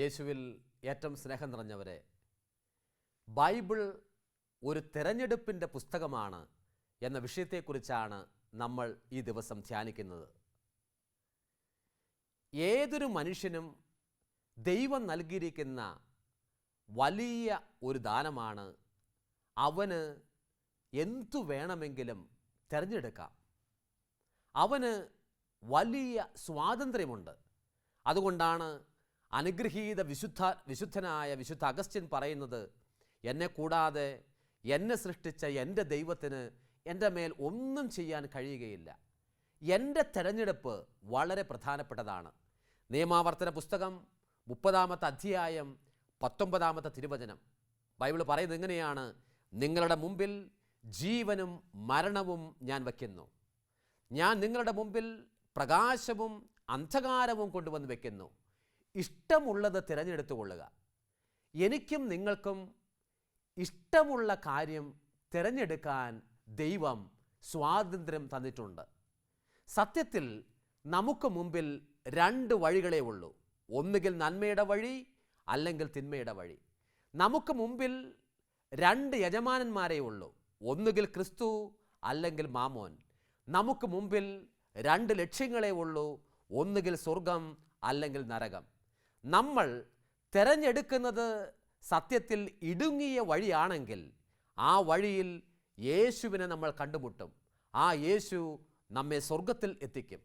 യേശുവിൽ ഏറ്റവും സ്നേഹം നിറഞ്ഞവരെ, ബൈബിൾ ഒരു തെരഞ്ഞെടുപ്പിൻ്റെ പുസ്തകമാണ് എന്ന വിഷയത്തെക്കുറിച്ചാണ് നമ്മൾ ഈ ദിവസം ധ്യാനിക്കുന്നത്. ഏതൊരു മനുഷ്യനും ദൈവം നൽകിയിരിക്കുന്ന വലിയ ഒരു ദാനമാണ്. അവന് എന്തു വേണമെങ്കിലും തിരഞ്ഞെടുക്കാം. അവന് വലിയ സ്വാതന്ത്ര്യമുണ്ട്. അതുകൊണ്ടാണ് അനുഗ്രഹീത വിശുദ്ധനായ വിശുദ്ധ അഗസ്റ്റിൻ പറയുന്നത്, എന്നെ കൂടാതെ എന്നെ സൃഷ്ടിച്ച എൻ്റെ ദൈവത്തിന് എൻ്റെ മേൽ ഒന്നും ചെയ്യാൻ കഴിയുകയില്ല. എൻ്റെ തെരഞ്ഞെടുപ്പ് വളരെ പ്രധാനപ്പെട്ടതാണ്. നിയമാവർത്തന പുസ്തകം 30-ാമത്തെ അധ്യായം 19-ാമത്തെ തിരുവചനം ബൈബിൾ പറയുന്നത് ഇങ്ങനെയാണ്: നിങ്ങളുടെ മുമ്പിൽ ജീവനും മരണവും ഞാൻ വയ്ക്കുന്നു. ഞാൻ നിങ്ങളുടെ മുമ്പിൽ പ്രകാശവും അന്ധകാരവും കൊണ്ടുവന്ന് വയ്ക്കുന്നു. ഇഷ്ടമുള്ളത് തിരഞ്ഞെടുത്തുകൊള്ളുക. എനിക്കും നിങ്ങൾക്കും ഇഷ്ടമുള്ള കാര്യം തിരഞ്ഞെടുക്കാൻ ദൈവം സ്വാതന്ത്ര്യം തന്നിട്ടുണ്ട്. സത്യത്തിൽ നമുക്ക് മുമ്പിൽ 2 വഴികളേ ഉള്ളൂ. ഒന്നുകിൽ നന്മയുടെ വഴി, അല്ലെങ്കിൽ തിന്മയുടെ വഴി. നമുക്ക് മുമ്പിൽ 2 യജമാനന്മാരേ ഉള്ളൂ. ഒന്നുകിൽ ക്രിസ്തു, അല്ലെങ്കിൽ മാമോൻ. നമുക്ക് മുമ്പിൽ 2 ലക്ഷ്യങ്ങളേ ഉള്ളൂ. ഒന്നുകിൽ സ്വർഗം, അല്ലെങ്കിൽ നരകം. നമ്മൾ തിരഞ്ഞെടുക്കുന്നത് സത്യത്തിൽ ഇടുങ്ങിയ വഴിയാണെങ്കിൽ ആ വഴിയിൽ യേശുവിനെ നമ്മൾ കണ്ടുമുട്ടും. ആ യേശു നമ്മെ സ്വർഗത്തിൽ എത്തിക്കും.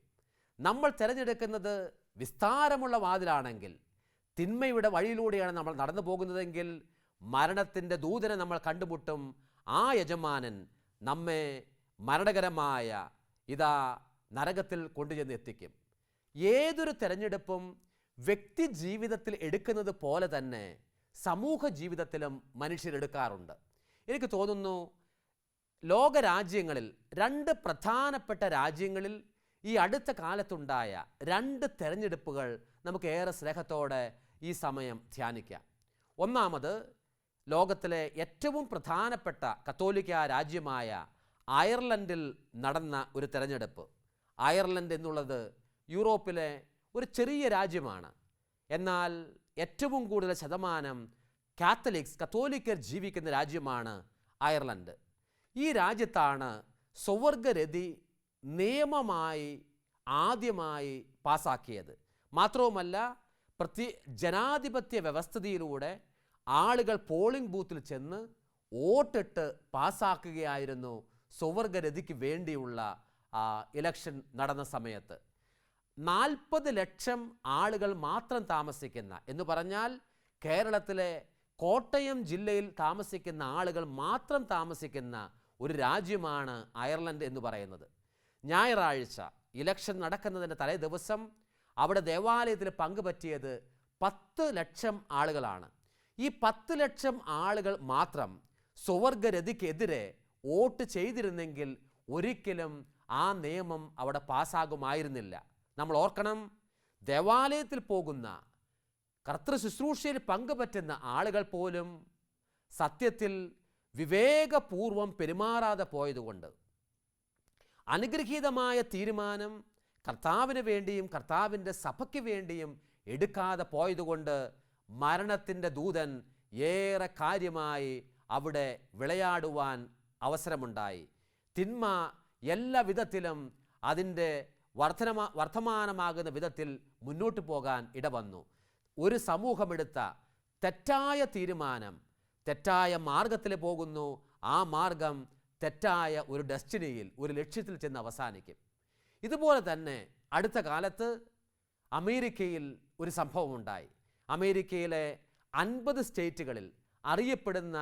നമ്മൾ തിരഞ്ഞെടുക്കുന്നത് വിസ്താരമുള്ള വാതിലാണെങ്കിൽ, തിന്മയുടെ വഴിയിലൂടെയാണ് നമ്മൾ നടന്നു പോകുന്നതെങ്കിൽ, മരണത്തിൻ്റെ ദൂതനെ നമ്മൾ കണ്ടുമുട്ടും. ആ യജമാനൻ നമ്മെ മരണകരമായ നരകത്തിൽ കൊണ്ടുചെന്ന് എത്തിക്കും. ഏതൊരു തിരഞ്ഞെടുപ്പും വ്യക്തി ജീവിതത്തിൽ എടുക്കുന്നത് പോലെ തന്നെ സമൂഹ ജീവിതത്തിലും മനുഷ്യരെടുക്കാറുണ്ട്. എനിക്ക് തോന്നുന്നു ലോകരാജ്യങ്ങളിൽ 2 പ്രധാനപ്പെട്ട രാജ്യങ്ങളിൽ ഈ അടുത്ത കാലത്തുണ്ടായ 2 തെരഞ്ഞെടുപ്പുകൾ നമുക്ക് ഏറെ സ്നേഹത്തോടെ ഈ സമയം ധ്യാനിക്കാം. ഒന്നാമത്, ലോകത്തിലെ ഏറ്റവും പ്രധാനപ്പെട്ട കത്തോലിക്ക രാജ്യമായ അയർലൻഡിൽ നടന്ന ഒരു തെരഞ്ഞെടുപ്പ്. അയർലൻഡ് എന്നുള്ളത് യൂറോപ്പിലെ ഒരു ചെറിയ രാജ്യമാണ്. എന്നാൽ ഏറ്റവും കൂടുതൽ ശതമാനം കത്തോലിക്കർ ജീവിക്കുന്ന രാജ്യമാണ് അയർലൻഡ്. ഈ രാജ്യത്താണ് സ്വവർഗരതി നിയമമായി ആദ്യമായി പാസാക്കിയത്. മാത്രവുമല്ല, ജനാധിപത്യ വ്യവസ്ഥിതിയിലൂടെ ആളുകൾ പോളിംഗ് ബൂത്തിൽ ചെന്ന് വോട്ടിട്ട് പാസാക്കുകയായിരുന്നു സ്വവർഗരതിക്ക് വേണ്ടിയുള്ള ഇലക്ഷൻ നടന്ന സമയത്ത്. 40 ലക്ഷം ആളുകൾ മാത്രം താമസിക്കുന്ന, എന്ന് പറഞ്ഞാൽ കേരളത്തിലെ കോട്ടയം ജില്ലയിൽ താമസിക്കുന്ന ആളുകൾ മാത്രം താമസിക്കുന്ന ഒരു രാജ്യമാണ് അയർലൻഡ് എന്ന് പറയുന്നത്. ഞായറാഴ്ച ഇലക്ഷൻ നടക്കുന്നതിൻ്റെ തലേ ദിവസം അവിടെ ദേവാലയത്തിൽ പങ്കുപറ്റിയത് 10 ലക്ഷം ആളുകളാണ്. ഈ 10 ലക്ഷം ആളുകൾ മാത്രം സ്വവർഗരതിക്കെതിരെ വോട്ട് ചെയ്തിരുന്നെങ്കിൽ ഒരിക്കലും ആ നിയമം അവിടെ പാസ്സാകുമായിരുന്നില്ല. നമ്മൾ ഓർക്കണം, ദേവാലയത്തിൽ പോകുന്ന, കർത്തൃ ശുശ്രൂഷയിൽ പങ്കുപറ്റുന്ന ആളുകൾ പോലും സത്യത്തിൽ വിവേകപൂർവം പെരുമാറാതെ പോയതുകൊണ്ട്, അനുഗ്രഹീതമായ തീരുമാനം കർത്താവിന് വേണ്ടിയും കർത്താവിൻ്റെ സഭയ്ക്ക് വേണ്ടിയും എടുക്കാതെ പോയതുകൊണ്ട് മരണത്തിൻ്റെ ദൂതൻ ഏറെ കാര്യമായി അവിടെ വിളയാടുവാൻ അവസരമുണ്ടായി. തിന്മ എല്ലാ വിധത്തിലും അതിൻ്റെ വർത്തമാനമാകുന്ന വിധത്തിൽ മുന്നോട്ട് പോകാൻ ഇടവന്നു. ഒരു സമൂഹമെടുത്ത തെറ്റായ തീരുമാനം തെറ്റായ മാർഗത്തിൽ പോകുന്നു. ആ മാർഗം തെറ്റായ ഒരു ഡെസ്റ്റിനിയിൽ, ഒരു ലക്ഷ്യത്തിൽ ചെന്ന് അവസാനിക്കും. ഇതുപോലെ തന്നെ അടുത്ത കാലത്ത് അമേരിക്കയിൽ ഒരു സംഭവമുണ്ടായി. അമേരിക്കയിലെ 50 സ്റ്റേറ്റുകളിൽ അറിയപ്പെടുന്ന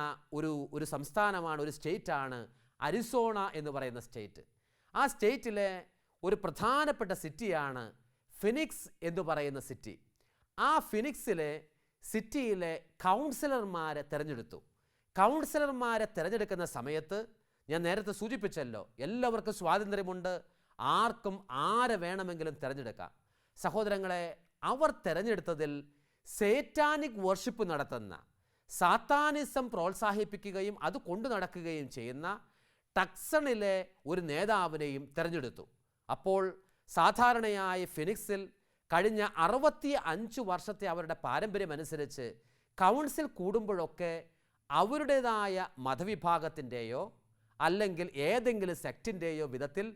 ഒരു സംസ്ഥാനമാണ്, ഒരു സ്റ്റേറ്റാണ് അരിസോണ എന്ന് പറയുന്ന സ്റ്റേറ്റ്. ആ സ്റ്റേറ്റിലെ ഒരു പ്രധാനപ്പെട്ട സിറ്റിയാണ് ഫിനിക്സ് എന്ന് പറയുന്ന സിറ്റി. ആ ഫിനിക്സിലെ സിറ്റിയിലെ കൗൺസിലർമാരെ തിരഞ്ഞെടുത്തു. കൗൺസിലർമാരെ തിരഞ്ഞെടുക്കുന്ന സമയത്ത് ഞാൻ നേരത്തെ സൂചിപ്പിച്ചല്ലോ, എല്ലാവർക്കും സ്വാതന്ത്ര്യമുണ്ട്. ആർക്കും ആരെ വേണമെങ്കിലും തിരഞ്ഞെടുക്കാം. സഹോദരങ്ങളെ, അവർ തിരഞ്ഞെടുത്തതിൽ സേറ്റാനിക് വർഷിപ്പ് നടത്തുന്ന, സാത്താനിസം പ്രോത്സാഹിപ്പിക്കുകയും അത് കൊണ്ടു നടക്കുകയും ചെയ്യുന്ന ടക്സണിലെ ഒരു നേതാവിനെയും തിരഞ്ഞെടുത്തു. അപ്പോൾ സാധാരണയായി ഫിനിക്സിൽ കഴിഞ്ഞ 65 വർഷത്തെ അവരുടെ പാരമ്പര്യമനുസരിച്ച് കൗൺസിൽ കൂടുമ്പോഴൊക്കെ അവരുടേതായ മതവിഭാഗത്തിൻ്റെയോ അല്ലെങ്കിൽ ഏതെങ്കിലും സെക്റ്റിൻ്റെയോ വിധത്തിൽ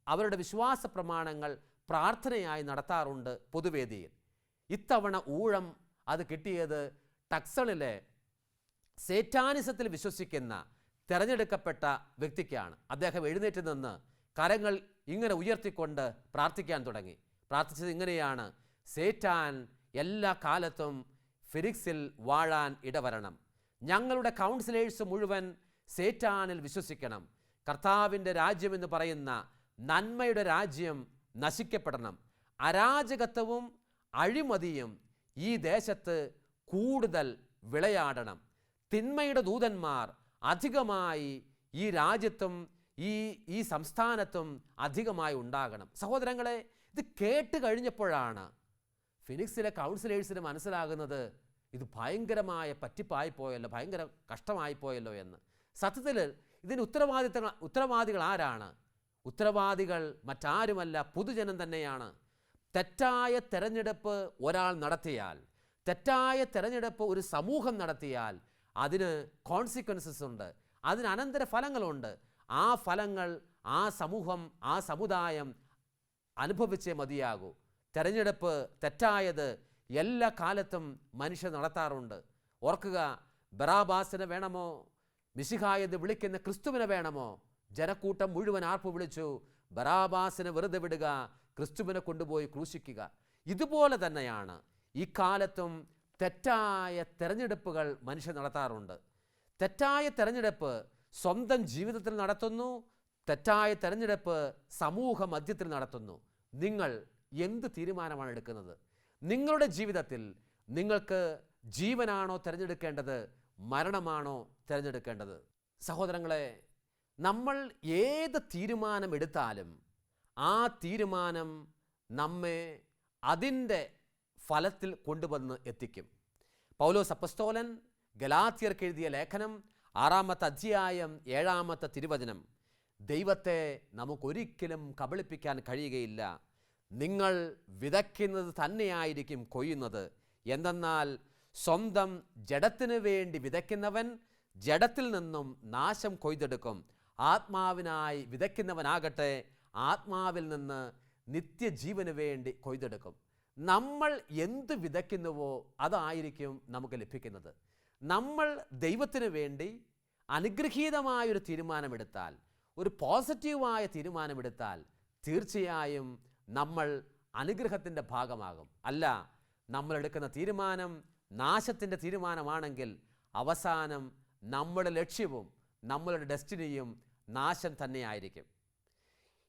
അവരുടെ വിശ്വാസ പ്രമാണങ്ങൾ പ്രാർത്ഥനയായി നടത്താറുണ്ട് പൊതുവേദിയിൽ. ഇത്തവണ ഊഴം അത് കിട്ടിയത് ടക്സണിലെ സേറ്റാനിസത്തിൽ വിശ്വസിക്കുന്ന തിരഞ്ഞെടുക്കപ്പെട്ട വ്യക്തിക്കാണ്. അദ്ദേഹം എഴുന്നേറ്റ് നിന്ന് കരങ്ങൾ ഇങ്ങനെ ഉയർത്തിക്കൊണ്ട് പ്രാർത്ഥിക്കാൻ തുടങ്ങി. പ്രാർത്ഥിച്ചത് ഇങ്ങനെയാണ്: സേറ്റാൻ എല്ലാ കാലത്തും ഫിനിക്സിൽ വാഴാൻ ഇടവരണം. ഞങ്ങളുടെ കൗൺസിലേഴ്സ് മുഴുവൻ സേറ്റാനിൽ വിശ്വസിക്കണം. കർത്താവിൻ്റെ രാജ്യമെന്ന് പറയുന്ന നന്മയുടെ രാജ്യം നശിക്കപ്പെടണം. അരാജകത്വവും അഴിമതിയും ഈ ദേശത്ത് കൂടുതൽ വിളയാടണം. തിന്മയുടെ ദൂതന്മാർ അധികമായി ഈ രാജ്യത്തും ഈ സംസ്ഥാനത്തും അധികമായി ഉണ്ടാകണം. സഹോദരങ്ങളെ, ഇത് കേട്ട് കഴിഞ്ഞപ്പോഴാണ് ഫിനിക്സിലെ കൗൺസിലേഴ്സിന് മനസ്സിലാകുന്നത് ഇത് ഭയങ്കരമായ പറ്റിപ്പായി പോയല്ലോ, ഭയങ്കര കഷ്ടമായി പോയല്ലോ എന്ന്. സത്യത്തിൽ ഇതിന് ഉത്തരവാദികൾ ആരാണ്? ഉത്തരവാദികൾ മറ്റാരുമല്ല, പൊതുജനം തന്നെയാണ്. തെറ്റായ തെരഞ്ഞെടുപ്പ് ഒരാൾ നടത്തിയാൽ, തെറ്റായ തെരഞ്ഞെടുപ്പ് ഒരു സമൂഹം നടത്തിയാൽ അതിന് കോൺസിക്വൻസസ് ഉണ്ട്, അതിന് അനന്തര ഫലങ്ങളുണ്ട്. ആ ഫലങ്ങൾ ആ സമൂഹം, ആ സമുദായം അനുഭവിച്ചേ മതിയാകൂ. തെരഞ്ഞെടുപ്പ് തെറ്റായത് എല്ലാ കാലത്തും മനുഷ്യർ നടത്താറുണ്ട്. ഓർക്കുക, ബറാബാസിനെ വേണമോ മിശിഹായെന്ന് വിളിക്കുന്ന ക്രിസ്തുവിനെ വേണമോ? ജനക്കൂട്ടം മുഴുവൻ ആർപ്പ് വിളിച്ചു, ബറാബാസിനെ വെറുതെ വിടുക, ക്രിസ്തുവിനെ കൊണ്ടുപോയി ക്രൂശിക്കുക. ഇതുപോലെ തന്നെയാണ് ഈ കാലത്തും തെറ്റായ തെരഞ്ഞെടുപ്പുകൾ മനുഷ്യർ നടത്താറുണ്ട്. തെറ്റായ തെരഞ്ഞെടുപ്പ് സ്വന്തം ജീവിതത്തിൽ നടത്തുന്നു, തെറ്റായ തെരഞ്ഞെടുപ്പ് സമൂഹ മധ്യത്തിൽ നടത്തുന്നു. നിങ്ങൾ എന്ത് തീരുമാനമാണ് എടുക്കുന്നത്? നിങ്ങളുടെ ജീവിതത്തിൽ നിങ്ങൾക്ക് ജീവനാണോ തിരഞ്ഞെടുക്കേണ്ടത്, മരണമാണോ തിരഞ്ഞെടുക്കേണ്ടത്? സഹോദരങ്ങളെ, നമ്മൾ ഏത് തീരുമാനം എടുത്താലും ആ തീരുമാനം നമ്മെ അതിൻ്റെ ഫലത്തിൽ കൊണ്ടുവന്ന് എത്തിക്കും. പൗലോസ് അപ്പസ്തോലൻ ഗലാത്യർക്ക് എഴുതിയ ലേഖനം 6-ാമത്തെ അധ്യായം 7-ാമത്തെ തിരുവചനം: ദൈവത്തെ നമുക്കൊരിക്കലും കബളിപ്പിക്കാൻ കഴിയുകയില്ല. നിങ്ങൾ വിതയ്ക്കുന്നത് തന്നെയായിരിക്കും കൊയ്യുന്നത്. എന്തെന്നാൽ സ്വന്തം ജഡത്തിനു വേണ്ടി വിതയ്ക്കുന്നവൻ ജഡത്തിൽ നിന്നും നാശം കൊയ്തെടുക്കും. ആത്മാവിനായി വിതയ്ക്കുന്നവനാകട്ടെ ആത്മാവിൽ നിന്ന് നിത്യജീവന് വേണ്ടി കൊയ്തെടുക്കും. നമ്മൾ എന്ത് വിതയ്ക്കുന്നുവോ അതായിരിക്കും നമുക്ക് ലഭിക്കുന്നത്. നമ്മൾ ദൈവത്തിന് വേണ്ടി അനുഗ്രഹീതമായൊരു തീരുമാനമെടുത്താൽ, ഒരു പോസിറ്റീവായ തീരുമാനമെടുത്താൽ തീർച്ചയായും നമ്മൾ അനുഗ്രഹത്തിൻ്റെ ഭാഗമാകും. അല്ല, നമ്മളെടുക്കുന്ന തീരുമാനം നാശത്തിൻ്റെ തീരുമാനമാണെങ്കിൽ അവസാനം നമ്മുടെ ലക്ഷ്യവും നമ്മളുടെ ഡെസ്റ്റിനിയും നാശം തന്നെയായിരിക്കും.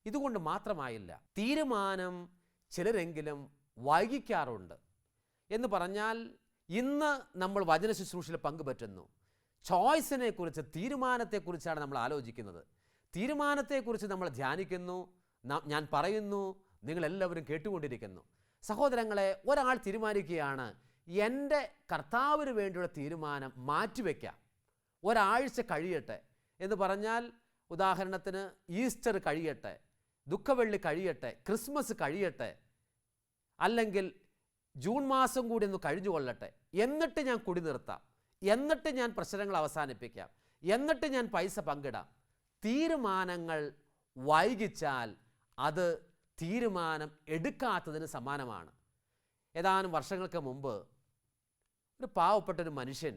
ഇതുകൊണ്ട് മാത്രമായില്ല, തീരുമാനം ചിലരെങ്കിലും വൈകിക്കാറുണ്ട്. എന്ന് പറഞ്ഞാൽ ഇന്ന് നമ്മൾ വചന ശുശ്രൂഷയിൽ പങ്കുപറ്റുന്നു. ചോയ്സിനെ കുറിച്ച്, തീരുമാനത്തെക്കുറിച്ചാണ് നമ്മൾ ആലോചിക്കുന്നത്. തീരുമാനത്തെക്കുറിച്ച് നമ്മൾ ധ്യാനിക്കുന്നു, ഞാൻ പറയുന്നു, നിങ്ങളെല്ലാവരും കേട്ടുകൊണ്ടിരിക്കുന്നു. സഹോദരങ്ങളെ, ഒരാൾ തീരുമാനിക്കുകയാണ് എൻ്റെ കർത്താവിന് വേണ്ടിയുള്ള തീരുമാനം മാറ്റിവെക്കാം, ഒരാഴ്ച കഴിയട്ടെ എന്ന് പറഞ്ഞാൽ, ഉദാഹരണത്തിന് ഈസ്റ്റർ കഴിയട്ടെ, ദുഃഖവെള്ളി കഴിയട്ടെ, ക്രിസ്മസ് കഴിയട്ടെ, അല്ലെങ്കിൽ ജൂൺ മാസം കൂടി ഒന്ന് കഴിഞ്ഞു കൊള്ളട്ടെ, എന്നിട്ട് ഞാൻ കുടി നിർത്താം, എന്നിട്ട് ഞാൻ പ്രശ്നങ്ങൾ അവസാനിപ്പിക്കാം, എന്നിട്ട് ഞാൻ പൈസ പങ്കിടാം. തീരുമാനങ്ങൾ വൈകിച്ചാൽ അത് തീരുമാനം എടുക്കാത്തതിന് സമാനമാണ്. ഏതാനും വർഷങ്ങൾക്ക് മുമ്പ് ഒരു പാവപ്പെട്ടൊരു മനുഷ്യൻ,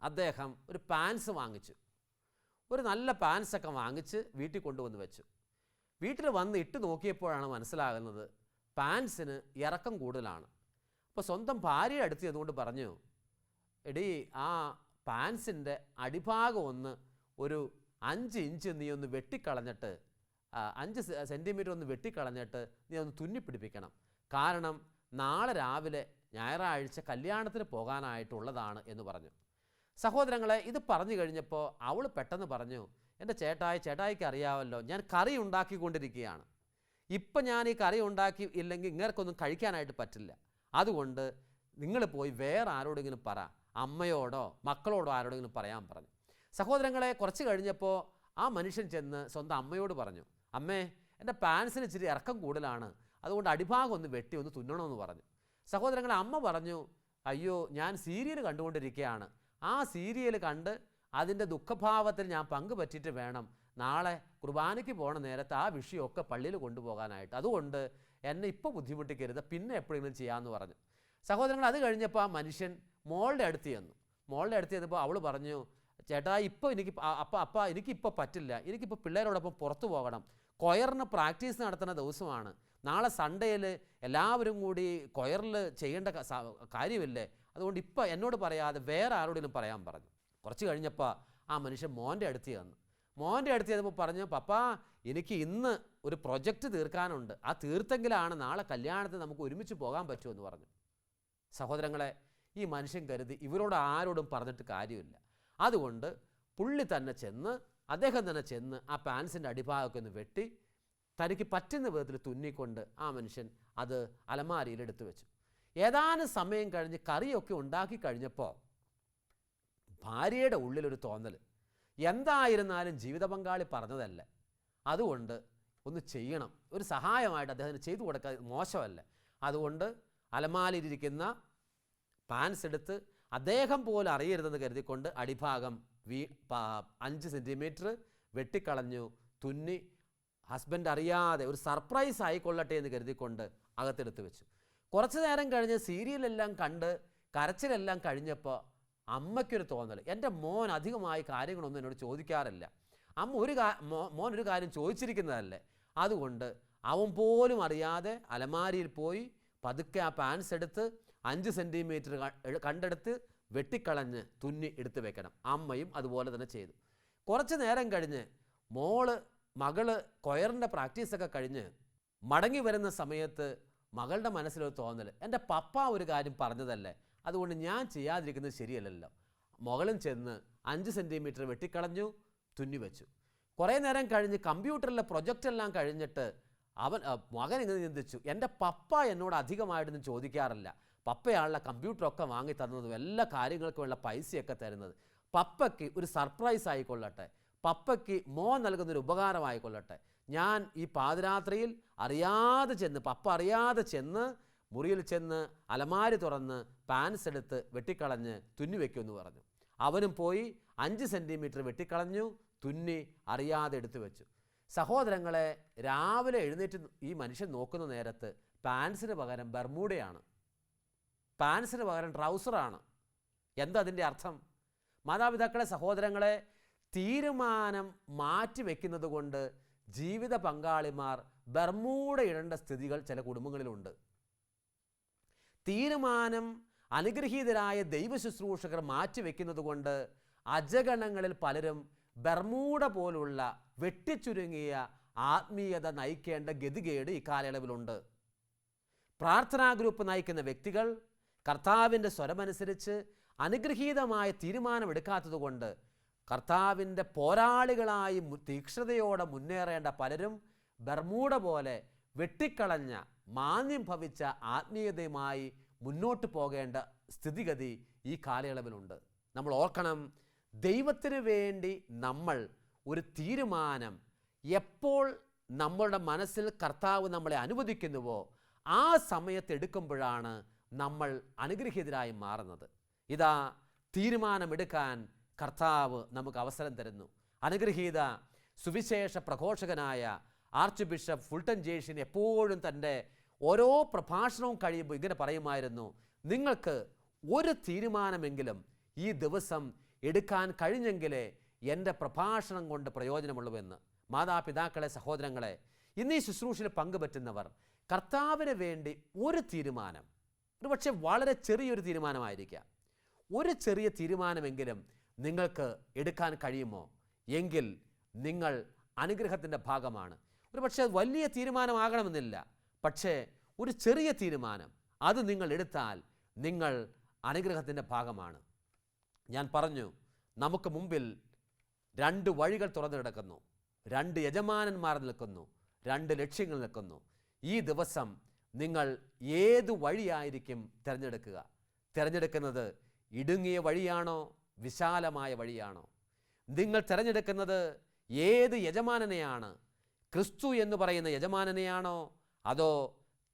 അദ്ദേഹം ഒരു പാൻസ് വാങ്ങിച്ചു. ഒരു നല്ല പാൻസൊക്കെ വാങ്ങിച്ച് വീട്ടിൽ കൊണ്ടുവന്ന് വെച്ചു. വീട്ടിൽ വന്ന് ഇട്ട് നോക്കിയപ്പോഴാണ് മനസ്സിലാകുന്നത് പാൻസിന് ഇറക്കം കൂടുതലാണ്. അപ്പോൾ സ്വന്തം ഭാര്യയുടെ അടുത്ത് ചെന്നുകൊണ്ട് പറഞ്ഞു, എടീ, ആ പാൻസിൻ്റെ അടിഭാഗം ഒരു 5 ഇഞ്ച് നീ ഒന്ന് വെട്ടിക്കളഞ്ഞിട്ട്, 5 സെൻറ്റിമീറ്റർ ഒന്ന് വെട്ടിക്കളഞ്ഞിട്ട് നീ ഒന്ന് തുന്നിപ്പിടിപ്പിക്കണം. കാരണം നാളെ രാവിലെ ഞായറാഴ്ച കല്യാണത്തിന് പോകാനായിട്ടുള്ളതാണ് എന്ന് പറഞ്ഞു. സഹോദരങ്ങളെ, ഇത് പറഞ്ഞു കഴിഞ്ഞപ്പോൾ അവൾ പെട്ടെന്ന് പറഞ്ഞു, എൻ്റെ ചേട്ടായിക്ക് അറിയാമല്ലോ, ഞാൻ കറി ഉണ്ടാക്കിക്കൊണ്ടിരിക്കുകയാണ്. ഇപ്പം ഞാൻ ഈ കറി ഉണ്ടാക്കി ഇല്ലെങ്കിൽ ഇങ്ങനെയൊന്നും കഴിക്കാനായിട്ട് പറ്റില്ല. അതുകൊണ്ട് നിങ്ങൾ പോയി വേറെ ആരോടെങ്കിലും പറ, അമ്മയോടോ മക്കളോടോ ആരോടെങ്കിലും പറയാൻ പറഞ്ഞു. സഹോദരങ്ങളെ, കുറച്ച് കഴിഞ്ഞപ്പോൾ ആ മനുഷ്യൻ ചെന്ന് സ്വന്തം അമ്മയോട് പറഞ്ഞു, അമ്മേ, എൻ്റെ പാൻസിന് ഇച്ചിരി ഇറക്കം കൂടുതലാണ്, അതുകൊണ്ട് അടിഭാഗം ഒന്ന് വെട്ടി ഒന്ന് തുന്നണമെന്ന് പറഞ്ഞു. സഹോദരങ്ങളെ, അമ്മ പറഞ്ഞു, അയ്യോ ഞാൻ സീരിയൽ കണ്ടുകൊണ്ടിരിക്കുകയാണ്, ആ സീരിയൽ കണ്ട് അതിൻ്റെ ദുഃഖഭാവത്തിൽ ഞാൻ പങ്കുപറ്റിയിട്ട് വേണം നാളെ കുർബാനയ്ക്ക് പോകണ നേരത്ത് ആ വിഷയമൊക്കെ പള്ളിയിൽ കൊണ്ടുപോകാനായിട്ട്, അതുകൊണ്ട് എന്നെ ഇപ്പോൾ ബുദ്ധിമുട്ടിക്കരുത്, പിന്നെ എപ്പോഴെങ്കിലും ചെയ്യാമെന്ന് പറഞ്ഞു. സഹോദരങ്ങൾ, അത് കഴിഞ്ഞപ്പോൾ ആ മനുഷ്യൻ മോളുടെ അടുത്ത് ചെന്നു. മോളുടെ അടുത്ത് ചെന്നപ്പോൾ അവൾ പറഞ്ഞു, ചേട്ടാ ഇപ്പോൾ എനിക്കിപ്പോൾ പറ്റില്ല, എനിക്കിപ്പോൾ പിള്ളേരോടൊപ്പം പുറത്തു പോകണം, കൊയറിന് പ്രാക്ടീസ് നടത്തുന്ന ദിവസമാണ്, നാളെ സൺഡേയിൽ എല്ലാവരും കൂടി കൊയറിൽ ചെയ്യേണ്ട കാര്യമില്ലേ, അതുകൊണ്ട് ഇപ്പോൾ എന്നോട് പറയാതെ വേറെ ആരോടെങ്കിലും പറയാൻ പറഞ്ഞു. കുറച്ച് കഴിഞ്ഞപ്പോൾ ആ മനുഷ്യൻ മോൻ്റെ അടുത്ത് ചെന്നു. മോൻ്റെ അടുത്ത് ചെന്നപ്പോൾ പറഞ്ഞു, പപ്പാ എനിക്ക് ഇന്ന് ഒരു പ്രൊജക്റ്റ് തീർക്കാനുണ്ട്, ആ തീർത്തെങ്കിലാണ് നാളെ കല്യാണത്തിന് നമുക്ക് ഒരുമിച്ച് പോകാൻ പറ്റുമെന്ന് പറഞ്ഞു. സഹോദരങ്ങളെ, ഈ മനുഷ്യൻ കരുതി ഇവരോട് ആരോടും പറഞ്ഞിട്ട് കാര്യമില്ല, അതുകൊണ്ട് അദ്ദേഹം തന്നെ ചെന്ന് ആ പാൻസിൻ്റെ അടിഭാഗമൊക്കെ ഒന്ന് വെട്ടി തനിക്ക് പറ്റുന്ന വിധത്തിൽ തുന്നിക്കൊണ്ട് ആ മനുഷ്യൻ അത് അലമാരിയിൽ എടുത്തു വെച്ചു. ഏതാനും സമയം കഴിഞ്ഞ് കറിയൊക്കെ ഉണ്ടാക്കി കഴിഞ്ഞപ്പോൾ ഭാര്യയുടെ ഉള്ളിലൊരു തോന്നൽ, എന്തായിരുന്നാലും ജീവിത പങ്കാളി പറഞ്ഞതല്ലേ, അതുകൊണ്ട് ഒന്ന് ചെയ്യണം, ഒരു സഹായമായിട്ട് അദ്ദേഹത്തിന് ചെയ്തു കൊടുക്കാൻ മോശമല്ല. അതുകൊണ്ട് അലമാരിയിരിക്കുന്ന പാൻസ് എടുത്ത് അദ്ദേഹം പോലും അറിയരുതെന്ന് കരുതിക്കൊണ്ട് അടിഭാഗം 5 സെൻറ്റിമീറ്റർ വെട്ടിക്കളഞ്ഞു, തുന്നി ഹസ്ബൻഡ് അറിയാതെ ഒരു സർപ്രൈസ് ആയിക്കൊള്ളട്ടെ എന്ന് കരുതിക്കൊണ്ട് അകത്തെടുത്ത് വെച്ചു. കുറച്ച് നേരം കഴിഞ്ഞ് സീരിയലെല്ലാം കണ്ട് കരച്ചിലെല്ലാം കഴിഞ്ഞപ്പോൾ അമ്മയ്ക്കൊരു തോന്നൽ, എൻ്റെ മോൻ അധികമായി കാര്യങ്ങളൊന്നും എന്നോട് ചോദിക്കാറില്ല, അമ്മ മോൻ ഒരു കാര്യം ചോദിച്ചിരിക്കുന്നതല്ലേ, അതുകൊണ്ട് അവൻ പോലും അറിയാതെ അലമാരിയിൽ പോയി പതുക്കെ ആ പാൻസ് എടുത്ത് 5 സെൻറ്റിമീറ്റർ കണ്ടെടുത്ത് വെട്ടിക്കളഞ്ഞ് തുന്നി എടുത്ത് വെക്കണം. അമ്മയും അതുപോലെ തന്നെ ചെയ്തു. കുറച്ച് നേരം കഴിഞ്ഞ് മകള് കൊയറിൻ്റെ പ്രാക്ടീസൊക്കെ കഴിഞ്ഞ് മടങ്ങി വരുന്ന സമയത്ത് മകളുടെ മനസ്സിലൊരു തോന്നൽ, എൻ്റെ പപ്പ ഒരു കാര്യം പറഞ്ഞതല്ലേ, അതുകൊണ്ട് ഞാൻ ചെയ്യാതിരിക്കുന്നത് ശരിയല്ലല്ലോ. മകളും ചെന്ന് 5 സെൻറ്റിമീറ്റർ വെട്ടിക്കളഞ്ഞു, തുന്നി വെച്ചു. കുറേ നേരം കഴിഞ്ഞ് കമ്പ്യൂട്ടറിലെ പ്രൊജക്റ്റെല്ലാം കഴിഞ്ഞിട്ട് മകൻ ഇങ്ങനെ ചിന്തിച്ചു, എൻ്റെ പപ്പ എന്നോട് അധികമായിട്ടൊന്നും ചോദിക്കാറില്ല, പപ്പയാണുള്ള കമ്പ്യൂട്ടറൊക്കെ വാങ്ങി തന്നതും എല്ലാ കാര്യങ്ങൾക്കുമുള്ള പൈസയൊക്കെ തരുന്നത്, പപ്പയ്ക്ക് ഒരു സർപ്രൈസ് ആയിക്കൊള്ളട്ടെ, പപ്പയ്ക്ക് മോൻ നൽകുന്നൊരു ഉപകാരമായിക്കൊള്ളട്ടെ, ഞാൻ ഈ പാതിരാത്രിയിൽ പപ്പ അറിയാതെ ചെന്ന് മുറിയിൽ ചെന്ന് അലമാരി തുറന്ന് പാൻസ് എടുത്ത് വെട്ടിക്കളഞ്ഞ് തുന്നി വയ്ക്കുമെന്ന് പറഞ്ഞു. അവനും പോയി 5 സെൻറ്റിമീറ്റർ വെട്ടിക്കളഞ്ഞു, തുന്നി അറിയാതെ എടുത്തു വെച്ചു. സഹോദരങ്ങളെ, രാവിലെ എഴുന്നേറ്റ് ഈ മനുഷ്യൻ നോക്കുന്ന നേരത്ത് പാൻസിന് പകരം ബർമൂഡയാണ്, പാൻസിന് പകരം ട്രൗസറാണ്. എന്താ അതിൻ്റെ അർത്ഥം? മാതാപിതാക്കളെ, സഹോദരങ്ങളെ, തീരുമാനം മാറ്റി വയ്ക്കുന്നത് കൊണ്ട് ജീവിത പങ്കാളിമാർ ബർമൂഡ ഇടേണ്ട സ്ഥിതികൾ ചില കുടുംബങ്ങളിലുണ്ട്. തീരുമാനം അനുഗ്രഹീതരായ ദൈവ ശുശ്രൂഷകർ മാറ്റിവെക്കുന്നത് കൊണ്ട് അജഗണങ്ങളിൽ പലരും ബർമൂഡ പോലുള്ള വെട്ടിച്ചുരുങ്ങിയ ആത്മീയത നയിക്കേണ്ട ഗതികേട് ഈ കാലയളവിലുണ്ട്. പ്രാർത്ഥനാ ഗ്രൂപ്പ് നയിക്കുന്ന വ്യക്തികൾ കർത്താവിൻ്റെ സ്വരമനുസരിച്ച് അനുഗ്രഹീതമായ തീരുമാനമെടുക്കാത്തതുകൊണ്ട് കർത്താവിൻ്റെ പോരാളികളായി തീക്ഷ്ണതയോടെ മുന്നേറേണ്ട പലരും ബർമൂഡ പോലെ വെട്ടിക്കളഞ്ഞ മാന്യം ഭവിച്ച ആത്മീയതയുമായി മുന്നോട്ട് പോകേണ്ട സ്ഥിതിഗതി ഈ കാലയളവിലുണ്ട്. നമ്മൾ ഓർക്കണം, ദൈവത്തിന് വേണ്ടി നമ്മൾ ഒരു തീരുമാനം എപ്പോൾ നമ്മളുടെ മനസ്സിൽ കർത്താവ് നമ്മളെ അനുവദിക്കുന്നുവോ ആ സമയത്ത് എടുക്കുമ്പോഴാണ് നമ്മൾ അനുഗ്രഹീതരായി മാറുന്നത്. ഇതാ, തീരുമാനമെടുക്കാൻ കർത്താവ് നമുക്ക് അവസരം തരുന്നു. അനുഗ്രഹീത സുവിശേഷ പ്രഘോഷകനായ ആർച്ച് ബിഷപ്പ് ഫുൾട്ടൻ ജേഷൻ എപ്പോഴും തൻ്റെ ഓരോ പ്രഭാഷണവും കഴിയുമ്പോൾ ഇങ്ങനെ പറയുമായിരുന്നു, നിങ്ങൾക്ക് ഒരു തീരുമാനമെങ്കിലും ഈ ദിവസം എടുക്കാൻ കഴിഞ്ഞെങ്കിലേ എൻ്റെ പ്രഭാഷണം കൊണ്ട് പ്രയോജനമുള്ളൂവെന്ന്. മാതാപിതാക്കളെ, സഹോദരങ്ങളെ, ഇന്ന് ഈ ശുശ്രൂഷയിൽ പങ്കുപറ്റുന്നവർ കർത്താവിന് വേണ്ടി ഒരു തീരുമാനം, ഒരു പക്ഷേ വളരെ ചെറിയൊരു തീരുമാനമായിരിക്കാം, ഒരു ചെറിയ തീരുമാനമെങ്കിലും നിങ്ങൾക്ക് എടുക്കാൻ കഴിയുമോ? എങ്കിൽ നിങ്ങൾ അനുഗ്രഹത്തിൻ്റെ ഭാഗമാണ്. ഒരു പക്ഷേ വലിയ തീരുമാനമാകണമെന്നില്ല, പക്ഷേ ഒരു ചെറിയ തീരുമാനം അത് നിങ്ങൾ എടുത്താൽ നിങ്ങൾ അനുഗ്രഹത്തിൻ്റെ ഭാഗമാണ്. ഞാൻ പറഞ്ഞു, നമുക്ക് മുമ്പിൽ 2 വഴികൾ തുറന്നു കിടക്കുന്നു, 2 യജമാനന്മാർ നിൽക്കുന്നു, 2 ലക്ഷ്യങ്ങൾ നിൽക്കുന്നു. ഈ ദിവസം നിങ്ങൾ ഏതു വഴിയായിരിക്കും തിരഞ്ഞെടുക്കുക? തിരഞ്ഞെടുക്കുന്നത് ഇടുങ്ങിയ വഴിയാണോ, വിശാലമായ വഴിയാണോ? നിങ്ങൾ തിരഞ്ഞെടുക്കുന്നത് ഏത് യജമാനനെയാണ്? ക്രിസ്തു എന്ന് പറയുന്ന യജമാനനെയാണോ, അതോ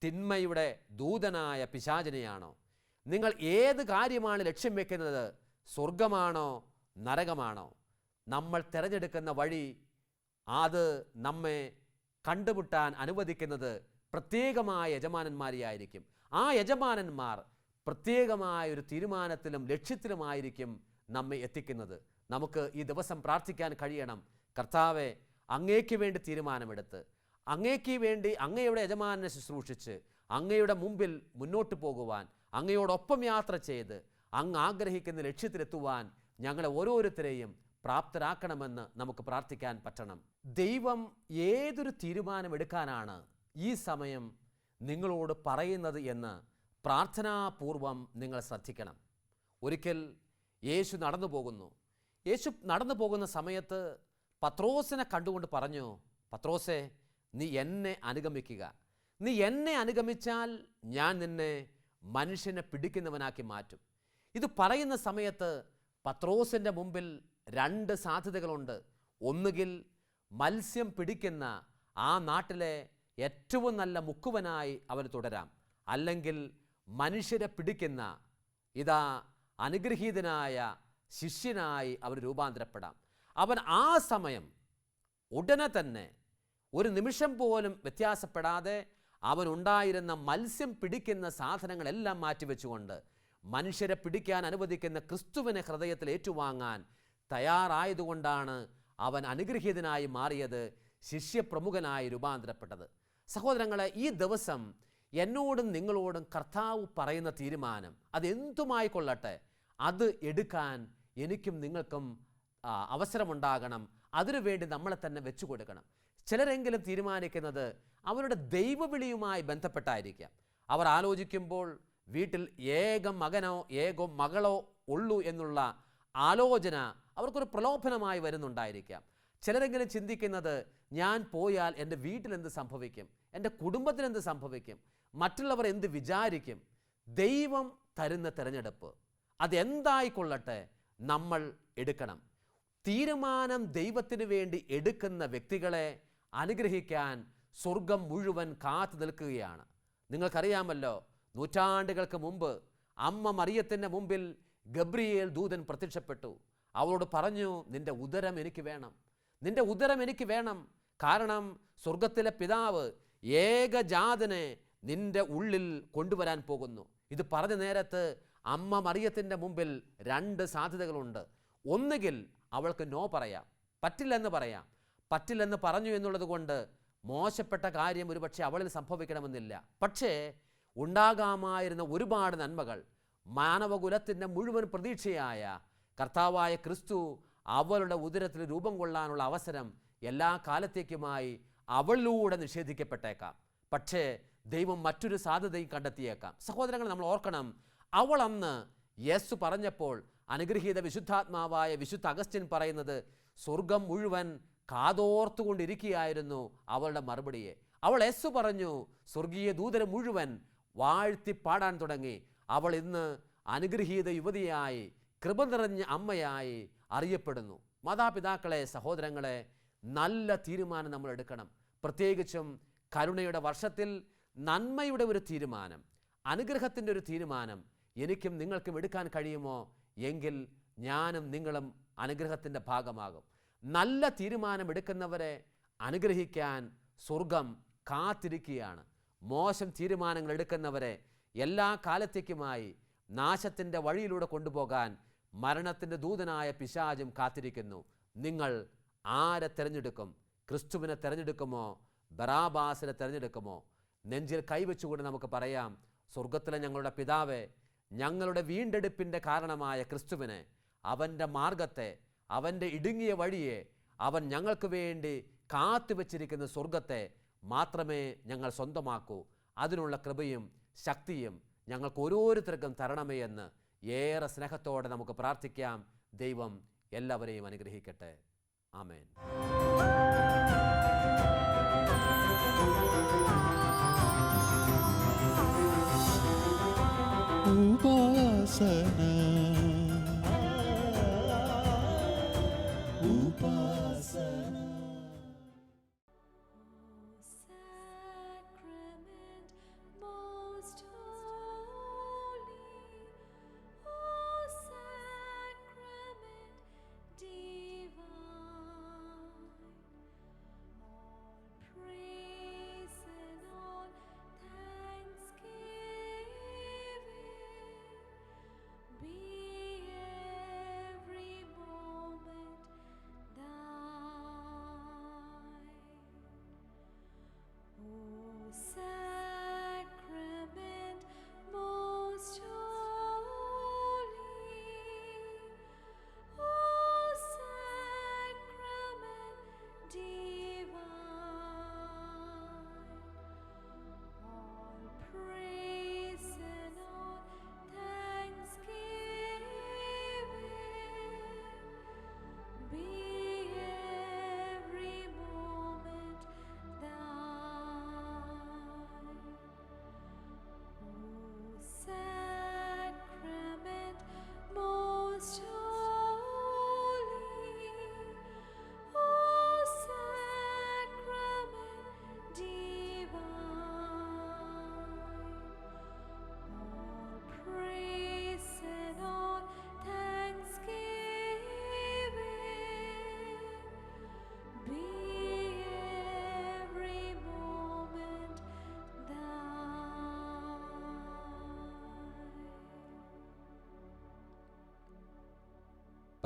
തിന്മയുടെ ദൂതനായ പിശാചിനെയാണോ? നിങ്ങൾ ഏത് കാര്യമാണ് ലക്ഷ്യം വെക്കുന്നത്? സ്വർഗമാണോ നരകമാണോ? നമ്മൾ തിരഞ്ഞെടുക്കുന്ന വഴി അത് നമ്മെ കണ്ടുമുട്ടാൻ അനുവദിക്കുന്നത് പ്രത്യേകമായ യജമാനന്മാരെയായിരിക്കും. ആ യജമാനന്മാർ പ്രത്യേകമായൊരു തീരുമാനത്തിലും ലക്ഷ്യത്തിലുമായിരിക്കും നമ്മെ എത്തിക്കുന്നത്. നമുക്ക് ഈ ദിവസം പ്രാർത്ഥിക്കാൻ കഴിയണം, കർത്താവെ, അങ്ങേക്ക് വേണ്ടി തീരുമാനമെടുത്ത്, അങ്ങേക്ക് വേണ്ടി അങ്ങയുടെ യജമാനെ ശുശ്രൂഷിച്ച് അങ്ങയുടെ മുമ്പിൽ മുന്നോട്ട് പോകുവാൻ, അങ്ങയോടൊപ്പം യാത്ര ചെയ്ത് അങ്ങ് ആഗ്രഹിക്കുന്ന ലക്ഷ്യത്തിലെത്തുവാൻ ഞങ്ങളെ ഓരോരുത്തരെയും പ്രാപ്തരാക്കണമെന്ന് നമുക്ക് പ്രാർത്ഥിക്കാൻ പറ്റണം. ദൈവം ഏതൊരു തീരുമാനമെടുക്കാനാണ് ഈ സമയം നിങ്ങളോട് പറയുന്നത് എന്ന് പ്രാർത്ഥനാപൂർവം നിങ്ങൾ ശ്രദ്ധിക്കണം. ഒരിക്കൽ യേശു നടന്നു പോകുന്ന സമയത്ത് പത്രോസിനെ കണ്ടുകൊണ്ട് പറഞ്ഞു, പത്രോസേ, നീ എന്നെ അനുഗമിക്കുക. നീ എന്നെ അനുഗമിച്ചാൽ ഞാൻ നിന്നെ മനുഷ്യനെ പിടിക്കുന്നവനാക്കി മാറ്റും. ഇത് പറയുന്ന സമയത്ത് പത്രോസിൻ്റെ മുമ്പിൽ രണ്ട് സാധ്യതകളുണ്ട്. ഒന്നുകിൽ മത്സ്യം പിടിക്കുന്ന ആ നാട്ടിലെ ഏറ്റവും നല്ല മുക്കുവനായി അവന് തുടരാം, അല്ലെങ്കിൽ മനുഷ്യരെ പിടിക്കുന്ന അനുഗ്രഹീതനായ ശിഷ്യനായി അവൻ രൂപാന്തരപ്പെടാം. അവൻ ആ സമയം ഉടനെ തന്നെ ഒരു നിമിഷം പോലും വ്യത്യാസപ്പെടാതെ അവനുണ്ടായിരുന്ന മത്സ്യം പിടിക്കുന്ന സാധനങ്ങളെല്ലാം മാറ്റിവെച്ചുകൊണ്ട് മനുഷ്യരെ പിടിക്കാൻ അനുവദിക്കുന്ന ക്രിസ്തുവിനെ ഹൃദയത്തിൽ ഏറ്റുവാങ്ങാൻ തയ്യാറായതുകൊണ്ടാണ് അവൻ അനുഗ്രഹീതനായി മാറിയത്, ശിഷ്യപ്രമുഖനായി രൂപാന്തരപ്പെട്ടത്. സഹോദരങ്ങളെ, ഈ ദിവസം എന്നോടും നിങ്ങളോടും കർത്താവ് പറയുന്ന തീരുമാനം അതെന്തുമായി കൊള്ളട്ടെ, അത് എടുക്കാൻ എനിക്കും നിങ്ങൾക്കും അവസരമുണ്ടാകണം. അതിനുവേണ്ടി നമ്മളെ തന്നെ വെച്ചു കൊടുക്കണം. ചിലരെങ്കിലും തീരുമാനിക്കുന്നത് അവരുടെ ദൈവവിളിയുമായി ബന്ധപ്പെട്ടായിരിക്കാം. അവർ ആലോചിക്കുമ്പോൾ വീട്ടിൽ ഏക മകനോ ഏക മകളോ ഉള്ളൂ എന്നുള്ള ആലോചന അവർക്കൊരു പ്രലോഭനമായി വരുന്നുണ്ടായിരിക്കാം. ചിലരെങ്കിലും ചിന്തിക്കുന്നത്, ഞാൻ പോയാൽ എൻ്റെ വീട്ടിലെന്ത് സംഭവിക്കും, എൻ്റെ കുടുംബത്തിനെന്ത് സംഭവിക്കും, മറ്റുള്ളവർ എന്ത് വിചാരിക്കും. ദൈവം തരുന്ന തിരഞ്ഞെടുപ്പ് അതെന്തായിക്കൊള്ളട്ടെ, നമ്മൾ എടുക്കണം. തീരുമാനം ദൈവത്തിന് വേണ്ടി എടുക്കുന്ന വ്യക്തികളെ അനുഗ്രഹിക്കാൻ സ്വർഗം മുഴുവൻ കാത്തു നിൽക്കുകയാണ്. നിങ്ങൾക്കറിയാമല്ലോ, നൂറ്റാണ്ടുകൾക്ക് മുമ്പ് അമ്മ മറിയത്തിൻ്റെ മുമ്പിൽ ഗബ്രിയേൽ ദൂതൻ പ്രത്യക്ഷപ്പെട്ടു. അവളോട് പറഞ്ഞു, നിൻ്റെ ഉദരം എനിക്ക് വേണം, നിൻ്റെ ഉദരം എനിക്ക് വേണം. കാരണം സ്വർഗത്തിലെ പിതാവ് ഏകജാതനെ നിൻ്റെ ഉള്ളിൽ കൊണ്ടുവരാൻ പോകുന്നു. ഇത് പറഞ്ഞ നേരത്ത് അമ്മ മറിയത്തിൻ്റെ മുമ്പിൽ രണ്ട് സാധ്യതകളുണ്ട്. ഒന്നുകിൽ അവൾക്ക് നോ പറയാം, പറ്റില്ലെന്ന് പറയാം. പറ്റില്ലെന്ന് പറഞ്ഞു എന്നുള്ളത് കൊണ്ട് മോശപ്പെട്ട കാര്യം ഒരുപക്ഷെ അവളിൽ സംഭവിക്കണമെന്നില്ല. പക്ഷേ ഉണ്ടാകാമായിരുന്ന ഒരുപാട് നന്മകൾ, മാനവകുലത്തിൻ്റെ മുഴുവൻ പ്രതീക്ഷയായ കർത്താവായ ക്രിസ്തു അവളുടെ ഉദരത്തിൽ രൂപം കൊള്ളാനുള്ള അവസരം എല്ലാ കാലത്തേക്കുമായി അവളിലൂടെ നിഷേധിക്കപ്പെട്ടേക്കാം. പക്ഷേ ദൈവം മറ്റൊരു സാധ്യതയും കണ്ടെത്തിയേക്കാം. സഹോദരങ്ങൾ, നമ്മൾ ഓർക്കണം, അവൾ അന്ന് യേശു പറഞ്ഞപ്പോൾ അനുഗ്രഹീത വിശുദ്ധാത്മാവായ വിശുദ്ധ അഗസ്റ്റിൻ പറയുന്നത്, സ്വർഗം മുഴുവൻ കാതോർത്തുകൊണ്ടിരിക്കുകയായിരുന്നു അവളുടെ മറുപടിയെ. അവൾ യേശു പറഞ്ഞു, സ്വർഗീയ ദൂതരെ മുഴുവൻ വാഴ്ത്തി പാടാൻ തുടങ്ങി. അവൾ ഇന്ന് അനുഗ്രഹീത യുവതിയായി, കൃപ നിറഞ്ഞ അമ്മയായി അറിയപ്പെടുന്നു. മാതാപിതാക്കളെ, സഹോദരങ്ങളെ, നല്ല തീരുമാനം നമ്മൾ എടുക്കണം. പ്രത്യേകിച്ചും കരുണയുടെ വർഷത്തിൽ നന്മയുടെ ഒരു തീരുമാനം, അനുഗ്രഹത്തിൻ്റെ ഒരു തീരുമാനം എനിക്കും നിങ്ങൾക്കും എടുക്കാൻ കഴിയുമോ? എങ്കിൽ ഞാനും നിങ്ങളും അനുഗ്രഹത്തിൻ്റെ ഭാഗമാകും. നല്ല തീരുമാനമെടുക്കുന്നവരെ അനുഗ്രഹിക്കാൻ സ്വർഗം കാത്തിരിക്കുകയാണ്. മോശം തീരുമാനങ്ങൾ എടുക്കുന്നവരെ എല്ലാ കാലത്തേക്കുമായി നാശത്തിൻ്റെ വഴിയിലൂടെ കൊണ്ടുപോകാൻ മരണത്തിൻ്റെ ദൂതനായ പിശാചും കാത്തിരിക്കുന്നു. നിങ്ങൾ ആരെ തിരഞ്ഞെടുക്കും? ക്രിസ്തുവിനെ തിരഞ്ഞെടുക്കുമോ? ബറാബാസിനെ തിരഞ്ഞെടുക്കുമോ? നെഞ്ചിൽ കൈവച്ചുകൊണ്ട് നമുക്ക് പറയാം, സ്വർഗത്തിലെ ഞങ്ങളുടെ പിതാവേ, ഞങ്ങളുടെ വീണ്ടെടുപ്പിൻ്റെ കാരണമായ ക്രിസ്തുവിനെ, അവൻ്റെ മാർഗത്തെ, അവൻ്റെ ഇടുങ്ങിയ വഴിയെ, അവൻ ഞങ്ങൾക്ക് വേണ്ടി കാത്തുവച്ചിരിക്കുന്ന സ്വർഗത്തെ മാത്രമേ ഞങ്ങൾ സ്വന്തമാക്കൂ. അതിനുള്ള കൃപയും ശക്തിയും ഞങ്ങൾക്ക് ഓരോരുത്തർക്കും തരണമേ എന്ന് ഏറെ സ്നേഹത്തോടെ നമുക്ക് പ്രാർത്ഥിക്കാം. ദൈവം എല്ലാവരെയും അനുഗ്രഹിക്കട്ടെ. ആമേൻ. ഉപാസന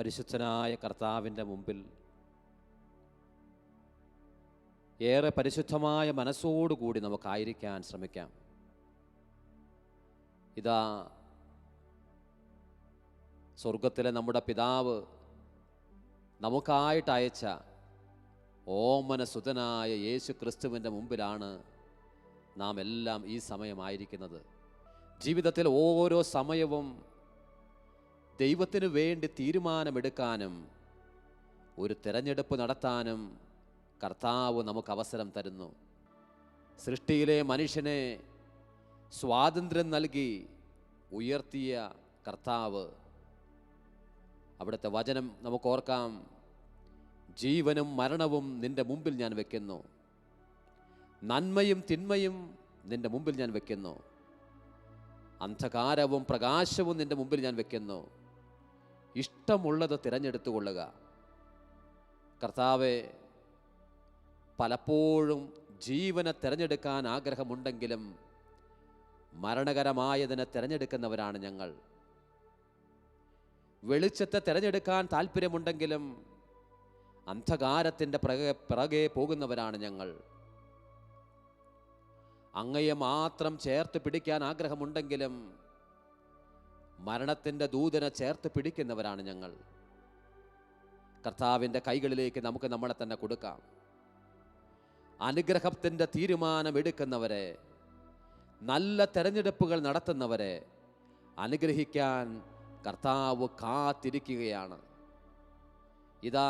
പരിശുദ്ധനായ കർത്താവിൻ്റെ മുമ്പിൽ ഏറെ പരിശുദ്ധമായ മനസ്സോടുകൂടി നമുക്കായിരിക്കാൻ ശ്രമിക്കാം. ഇതാ സ്വർഗത്തിലെ നമ്മുടെ പിതാവ് നമുക്കായിട്ട് അയച്ച ഓമന സുതനായ യേശു ക്രിസ്തുവിൻ്റെ മുമ്പിലാണ് നാം എല്ലാം ഈ സമയമായിരിക്കുന്നത്. ജീവിതത്തിൽ ഓരോ സമയവും ദൈവത്തിന് വേണ്ടി തീരുമാനമെടുക്കാനും ഒരു തിരഞ്ഞെടുപ്പ് നടത്താനും കർത്താവ് നമുക്ക് അവസരം തരുന്നു. സൃഷ്ടിയിലെ മനുഷ്യനെ സ്വാതന്ത്ര്യം നൽകി ഉയർത്തിയ കർത്താവ്, അവിടുത്തെ വചനം നമുക്ക് ഓർക്കാം, ജീവനും മരണവും നിന്റെ മുമ്പിൽ ഞാൻ വെക്കുന്നു, നന്മയും തിന്മയും നിന്റെ മുമ്പിൽ ഞാൻ വെക്കുന്നു, അന്ധകാരവും പ്രകാശവും നിന്റെ മുമ്പിൽ ഞാൻ വെക്കുന്നു, ഇഷ്ടമുള്ളത് തിരഞ്ഞെടുത്തുകൊള്ളുക. കർത്താവെ, പലപ്പോഴും ജീവനെ തിരഞ്ഞെടുക്കാൻ ആഗ്രഹമുണ്ടെങ്കിലും മരണകരമായതിനെ തിരഞ്ഞെടുക്കുന്നവരാണ് ഞങ്ങൾ. വെളിച്ചത്തെ തിരഞ്ഞെടുക്കാൻ താല്പര്യമുണ്ടെങ്കിലും അന്ധകാരത്തിൻ്റെ പിറകെ പോകുന്നവരാണ് ഞങ്ങൾ. അങ്ങയെ മാത്രം ചേർത്ത് പിടിക്കാൻ ആഗ്രഹമുണ്ടെങ്കിലും മരണത്തിൻ്റെ ദൂതനെ ചേർത്ത് പിടിക്കുന്നവരാണ് ഞങ്ങൾ. കർത്താവിൻ്റെ കൈകളിലേക്ക് നമുക്ക് നമ്മളെ തന്നെ കൊടുക്കാം. അനുഗ്രഹത്തിൻ്റെ തീരുമാനമെടുക്കുന്നവരെ, നല്ല തെരഞ്ഞെടുപ്പുകൾ നടത്തുന്നവരെ അനുഗ്രഹിക്കാൻ കർത്താവ് കാത്തിരിക്കുകയാണ്. ഇതാ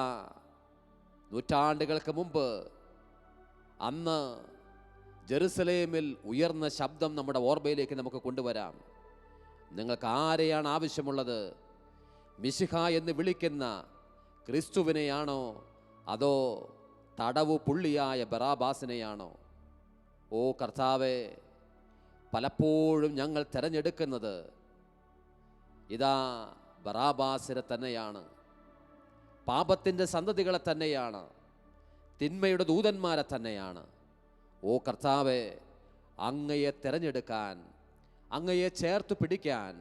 നൂറ്റാണ്ടുകൾക്ക് മുമ്പ് അന്ന് ജെറുസലേമിൽ ഉയർന്ന ശബ്ദം നമ്മുടെ ഓർമ്മയിലേക്ക് നമുക്ക് കൊണ്ടുവരാം. നിങ്ങൾക്ക് ആരെയാണ് ആവശ്യമുള്ളത്? മിശിഹ എന്ന് വിളിക്കുന്ന ക്രിസ്തുവിനെയാണോ അതോ തടവു പുള്ളിയായ ബറാബാസിനെയാണോ? ഓ കർത്താവേ, പലപ്പോഴും ഞങ്ങൾ തിരഞ്ഞെടുക്കുന്നത് ഇതാ ബറാബാസിനെ തന്നെയാണ്, പാപത്തിൻ്റെ സന്തതികളെ തന്നെയാണ്, തിന്മയുടെ ദൂതന്മാരെ തന്നെയാണ്. ഓ കർത്താവേ, അങ്ങയെ തിരഞ്ഞെടുക്കാൻ, അങ്ങയെ ചേർത്ത് പിടിക്കാൻ,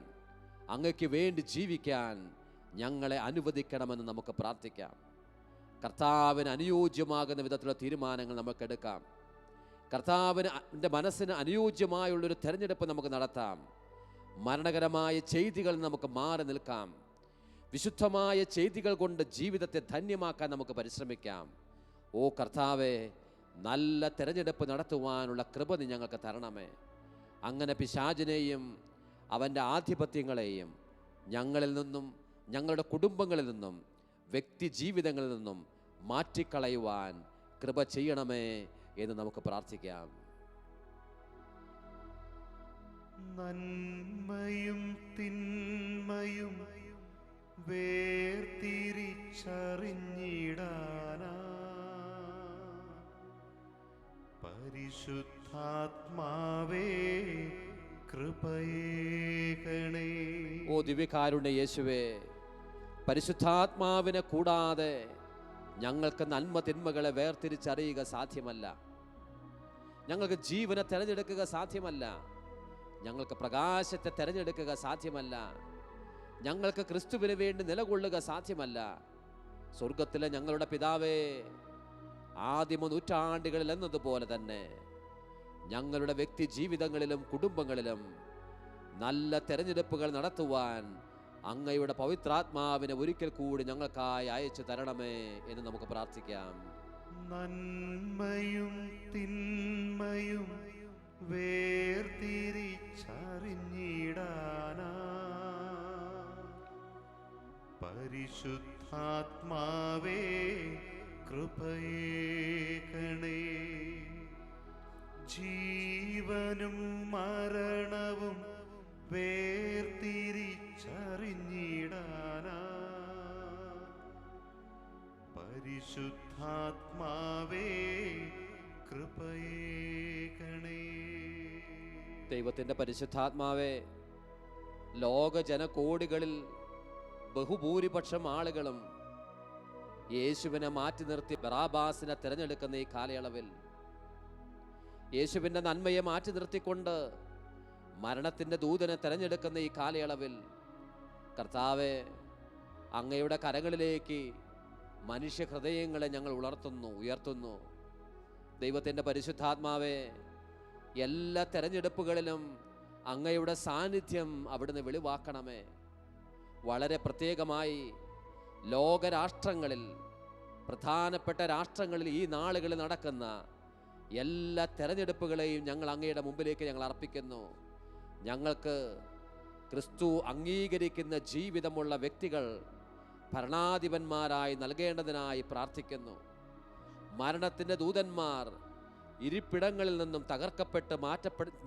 അങ്ങയ്ക്ക് വേണ്ടി ജീവിക്കാൻ ഞങ്ങളെ അനുവദിക്കണമെന്ന് നമുക്ക് പ്രാർത്ഥിക്കാം. കർത്താവിന് അനുയോജ്യമാകുന്ന വിധത്തിലുള്ള തീരുമാനങ്ങൾ നമുക്കെടുക്കാം. കർത്താവിൻ്റെ മനസ്സിന് അനുയോജ്യമായുള്ളൊരു തിരഞ്ഞെടുപ്പ് നമുക്ക് നടത്താം. മരണകരമായ ചെയ്തികൾ നമുക്ക് മാറി നിൽക്കാം. വിശുദ്ധമായ ചെയ്തികൾ കൊണ്ട് ജീവിതത്തെ ധന്യമാക്കാൻ നമുക്ക് പരിശ്രമിക്കാം. ഓ കർത്താവേ, നല്ല തിരഞ്ഞെടുപ്പ് നടത്തുവാനുള്ള കൃപ നീ ഞങ്ങൾക്ക് തരണമേ. അങ്ങനെ പിശാചിനെയും അവൻ്റെ ആധിപത്യങ്ങളെയും ഞങ്ങളിൽ നിന്നും, ഞങ്ങളുടെ കുടുംബങ്ങളിൽ നിന്നും, വ്യക്തി ജീവിതങ്ങളിൽ നിന്നും മാറ്റിക്കളയുവാൻ കൃപ ചെയ്യണമേ എന്ന് നമുക്ക് പ്രാർത്ഥിക്കാം. നന്മയും തിന്മയും വേർതിരിച്ചറിഞ്ഞിടാനാ പരിശുദ്ധാത്മാവേ കൃപയേകണേ. ഓ ദിവ്യകാരുണ്യ യേശുവേ, പരിശുദ്ധാത്മാവിനെ കൂടാതെ ഞങ്ങൾക്ക് നന്മ തിന്മകളെ വേർതിരിച്ചറിയുക സാധ്യമല്ല. ഞങ്ങൾക്ക് ജീവനെ തിരഞ്ഞെടുക്കുക സാധ്യമല്ല. ഞങ്ങൾക്ക് പ്രകാശത്തെ തിരഞ്ഞെടുക്കുക സാധ്യമല്ല. ഞങ്ങൾക്ക് ക്രിസ്തുവിന് വേണ്ടി നിലകൊള്ളുക സാധ്യമല്ല. സ്വർഗത്തിലെ ഞങ്ങളുടെ പിതാവേ, ആദിമ നൂറ്റാണ്ടുകളിൽ എന്നതുപോലെ തന്നെ ഞങ്ങളുടെ വ്യക്തി ജീവിതങ്ങളിലും കുടുംബങ്ങളിലും നല്ല തെരഞ്ഞെടുപ്പുകൾ നടത്തുവാൻ അങ്ങയുടെ പവിത്രാത്മാവിനെ ഒരിക്കൽ കൂടി ഞങ്ങൾക്കായി അയച്ചു തരണമേ എന്ന് നമുക്ക് പ്രാർത്ഥിക്കാം. നന്മയും തിന്മയും വേർതിരിച്ചറിഞ്ഞിടാനാ പരിശുദ്ധാത്മാവേ കൃപയേകണേ. ജീവനും മരണവും വേർതിരിച്ചറിഞ്ഞിടാനാ പരിശുദ്ധാത്മാവേ കൃപയേകണേ. ദൈവത്തിൻ്റെ പരിശുദ്ധാത്മാവേ, ലോക ജനകോടികളിൽ ബഹുഭൂരിപക്ഷം ആളുകളും യേശുവിനെ മാറ്റി നിർത്തി ബറാബാസിനെ തിരഞ്ഞെടുക്കുന്ന ഈ കാലയളവിൽ, യേശുവിൻ്റെ നന്മയെ മാറ്റി നിർത്തിക്കൊണ്ട് മരണത്തിൻ്റെ ദൂതനെ തിരഞ്ഞെടുക്കുന്ന ഈ കാലയളവിൽ, കർത്താവേ, അങ്ങയുടെ കരങ്ങളിലേക്ക് മനുഷ്യ ഹൃദയങ്ങളെ ഞങ്ങൾ ഉയർത്തുന്നു. ദൈവത്തിൻ്റെ പരിശുദ്ധാത്മാവേ, എല്ലാ തെരഞ്ഞെടുപ്പുകളിലും അങ്ങയുടെ സാന്നിധ്യം അവിടുന്ന് വെളിവാക്കണമേ. വളരെ പ്രത്യേകമായി ലോകരാഷ്ട്രങ്ങളിൽ, പ്രധാനപ്പെട്ട രാഷ്ട്രങ്ങളിൽ ഈ നാളുകളിൽ നടക്കുന്ന എല്ലാ തെരഞ്ഞെടുപ്പുകളെയും ഞങ്ങൾ അങ്ങയുടെ മുമ്പിലേക്ക് ഞങ്ങൾ അർപ്പിക്കുന്നു. ഞങ്ങൾക്ക് ക്രിസ്തു അംഗീകരിക്കുന്ന ജീവിതമുള്ള വ്യക്തികൾ ഭരണാധിപന്മാരായി നൽകേണ്ടതിനായി പ്രാർത്ഥിക്കുന്നു. മരണത്തിൻ്റെ ദൂതന്മാർ ഇരിപ്പിടങ്ങളിൽ നിന്നും തകർക്കപ്പെട്ട്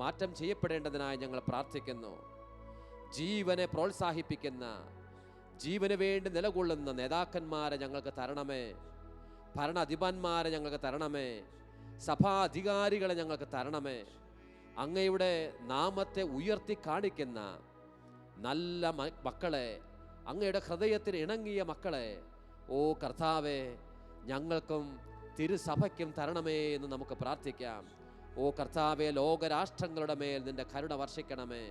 മാറ്റം ചെയ്യപ്പെടേണ്ടതിനായി ഞങ്ങൾ പ്രാർത്ഥിക്കുന്നു. ജീവനെ പ്രോത്സാഹിപ്പിക്കുന്ന, ജീവന് വേണ്ടി നിലകൊള്ളുന്ന നേതാക്കന്മാരെ ഞങ്ങൾക്ക് തരണമേ. ഭരണാധിപന്മാരെ ഞങ്ങൾക്ക് തരണമേ. സഭാധികാരികളെ ഞങ്ങൾക്ക് തരണമേ. അങ്ങയുടെ നാമത്തെ ഉയർത്തി കാണിക്കുന്ന നല്ല മക്കളെ, അങ്ങയുടെ ഹൃദയത്തിന് ഇണങ്ങിയ മക്കളെ, ഓ കർത്താവേ, ഞങ്ങൾക്കും തിരുസഭയ്ക്കും തരണമേ എന്ന് നമുക്ക് പ്രാർത്ഥിക്കാം. ഓ കർത്താവേ, ലോകരാഷ്ട്രങ്ങളുടെ മേൽ നിന്റെ കരുണ വർഷിക്കണമേ.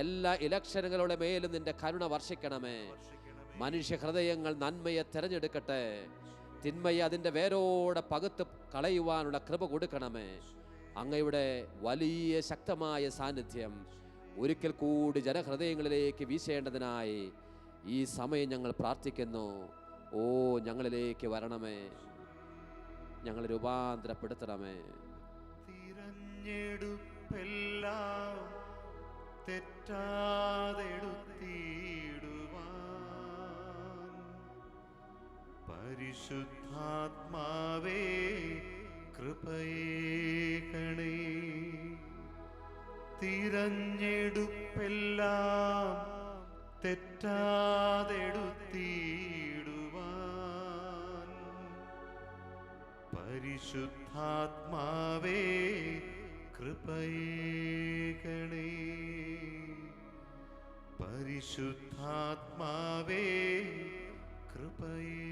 എല്ലാ ഇലക്ഷനുകളുടെ മേലും നിന്റെ കരുണ വർഷിക്കണമേ. മനുഷ്യ ഹൃദയങ്ങൾ നന്മയെ തിരഞ്ഞെടുക്കട്ടെ. തിന്മയെ അതിൻ്റെ വേരോടെ പകുത്ത് കളയുവാനുള്ള കൃപ കൊടുക്കണമേ. അങ്ങയുടെ വലിയ ശക്തമായ സാന്നിധ്യം ഒരിക്കൽ കൂടി ജനഹൃദയങ്ങളിലേക്ക് വീശേണ്ടതിനായി ഈ സമയം ഞങ്ങൾ പ്രാർത്ഥിക്കുന്നു. ഓ, ഞങ്ങളിലേക്ക് വരണമേ, ഞങ്ങളെ രൂപാന്തരപ്പെടുത്തണമേ. തിരഞ്ഞെടുപ്പെല്ലാം തെറ്റാതെടുത്തിടുവാൻ പരിശുദ്ധാത്മാവേ കൃപയേകണേ. തിരഞ്ഞെടുപ്പെല്ലാം തെറ്റാതെടുത്തിടുവാൻ പരിശുദ്ധാത്മാവേ കൃപയേകണേ. പരിശുദ്ധാത്മാവേ കൃപയേ